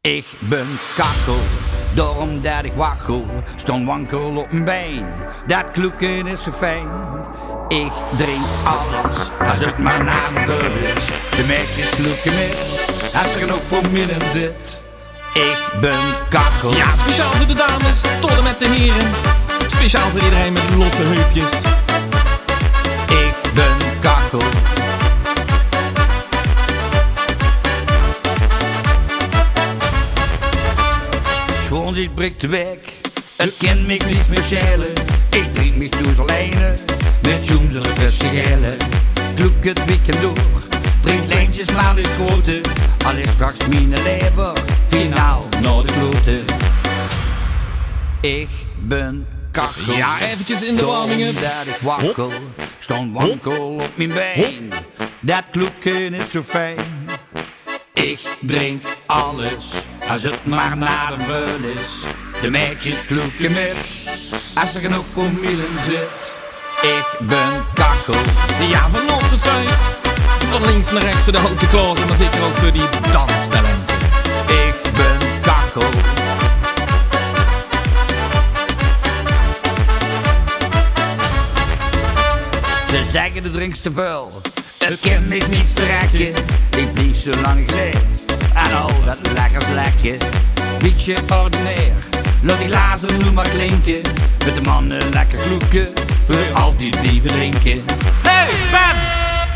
Ik ben kachel, daarom dat ik wachel. Stond wankel op mijn been, dat kloeken is zo fijn. Ik drink alles, als het maar naar de vul is. De meisjes kloeken mis, als er genoeg voor midden zit. Ik ben kachel. Ja, speciaal voor de dames, tot en met de heren. Speciaal voor iedereen met losse heupjes. Ik ben kachel. Schoon ik breekt de weg, het kent mij niet meer Sjaele. Ik drink mij toe alleen, met zoens en frisse gele. Kloek het weekend door, drink lijntjes maar de grote. Al is straks mijn leven, finaal naar de klote. Ik ben kachel. Ja, eventjes in de warmingen. Dat ik wakkel, stond wankel op mijn been. Dat kloeken is zo fijn. Ik drink alles, als het maar naar de vul is. De meisjes kloeken mis, als er genoeg voor midden zit. Ik ben kachel. Ja, van noord tot zuid. Van links naar rechts voor de houten klozen, maar zeker ook voor die danstalenten. Ik ben kachel. Ze zeggen de drinks te vuil, het kan mij niet verrekken. Ik blijf zo lang ik leef, en al dat lekkers lekker. Beetje ordinair, laat die glazen nu maar klinken. Met de mannen lekker gloeken, voor altijd blijven drinken. Hey, Ben!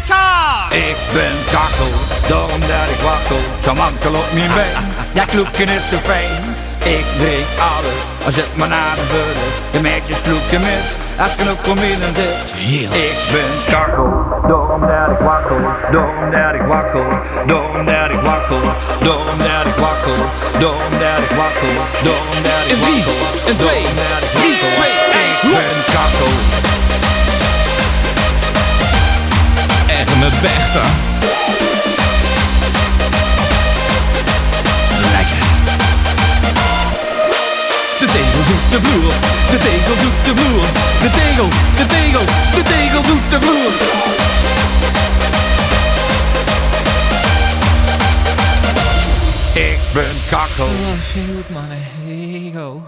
Ga! Ik ben kachel, daarom dat ik wakkel. Zo mankel op mijn been, dat kloeken is zo fijn. Ik drink alles, als het maar naar de vul is. De meisjes kloeken mis, als genoeg voor midden zit. Ik ben kachel, daarom dat ik wakkel. Daarom dat ik wakkel, daarom dat ik wakkel. Daarom dat ik wakkel, daarom dat ik wakkel. Daarom dat ik wakkel, en 2, 3, 2, 1. Ik ben kachel. Echt mijn bechter. Lekker. De tegels op de vloer, de tegels op de vloer. De tegels, de tegels, de tegels op de vloer. Ik ben kachel. Oh, shoot, man, ego.